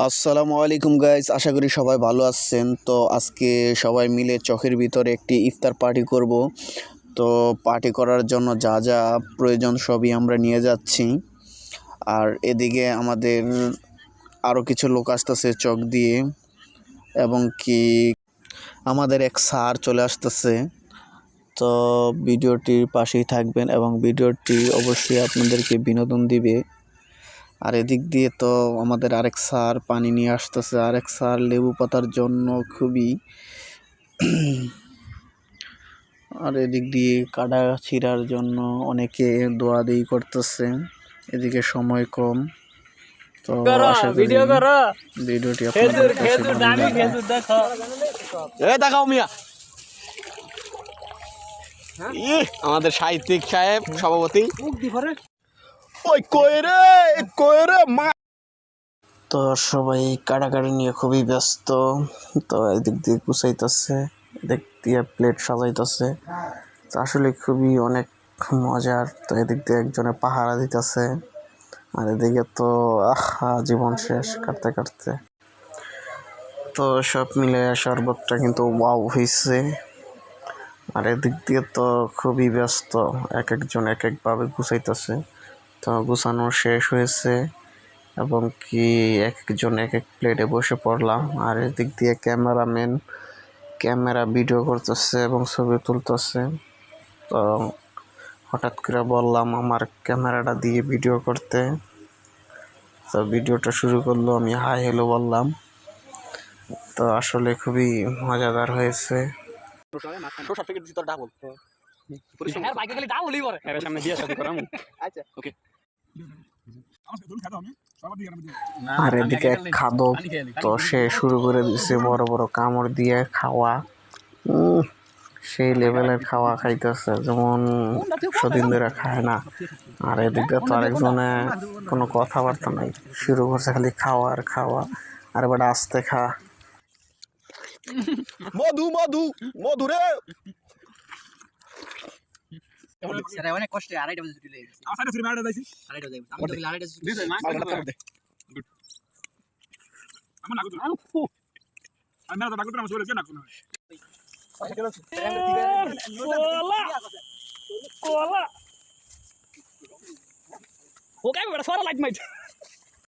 আসসালামু আলাইকুম গাইস, আশা করি সবাই ভালো আছেন। তো আজকে সবাই মিলে চকের ভিতরে একটি ইফতার পার্টি করব। তো পার্টি করার জন্য যা যা প্রয়োজন সবই আমরা নিয়ে যাচ্ছি। আর এদিকে আমাদের আরও কিছু লোক আসতেছে চক দিয়ে, এবং কি আমাদের এক স্যার চলে আসতেছে। তো ভিডিওটির পাশেই থাকবেন এবং ভিডিওটি অবশ্যই আপনাদেরকে বিনোদন দিবে। আর এদিক দিয়ে তো আমাদের আরেক স্যার পানি নিয়ে আসতেছে, আরেক স্যার লেবু পাতার জন্য খুবই আর এদিক দিয়ে কাটা ছিঁড়ার জন্য অনেকে দোয়াদুয়ি করতেছে। এদিকে সময় কম, তো আশা করি ভিডিওটি আপনাদের কাছে ভালো লাগবে। দেখাও মিয়া আমাদের সাহিত্যিক সাহেব সভাপতি। তো সবাই কাটাকাটি নিয়ে খুবই ব্যস্ত। তো এদিক দিয়ে গুছাইতেছে, এদিক দিয়ে প্লেট সাজাইতেছে। তো আসলে খুবই অনেক মজার। তো এদিক দিয়ে একজনে পাহারা দিতেছে, আর এদিকে তো জীবন শেষ কাটতে কাটতে। তো সব মিলে শরবতটা কিন্তু ওয়াও হয়েছে। আর এদিক দিয়ে তো খুবই ব্যস্ত, এক একজন এক একভাবে গুছাইতেছে। তো গুছানো শেষ হয়েছে এবং কি এক একজন এক এক প্লেটে বসে পড়লাম। আর এদিক দিয়ে ক্যামেরাম্যান ক্যামেরা ভিডিও করতেছে এবং ছবি তুলতেছে। তো হঠাৎ করে বললাম আমার ক্যামেরাটা দিয়ে ভিডিও করতে। তো ভিডিওটা শুরু করলো, আমি হাই হ্যালো বললাম। তো আসলে খুবই মজাদার হয়েছে। আর এদিকে খাদক, তো সে শুরু করে দিচ্ছে বড় বড় কামড় দিয়ে খাওয়া। সেই লেভেলের খাওয়া খাইতেছে যেমন সদিন ধরে খায় না। আর এদিকে তো আরেকজনে কোনো কথাবার্তা নাই, শুরু করছে খালি খাওয়া আর খাওয়া। আর এবার আস্তে খা। মধু মধু মধু রে অনেক কষ্টে আড়াইটা বাজে ছুটি লেগে গেছে। আড়াইটা যাইব আমি তো আড়াইটা ছুটি ওকে সারা লাইট মাইট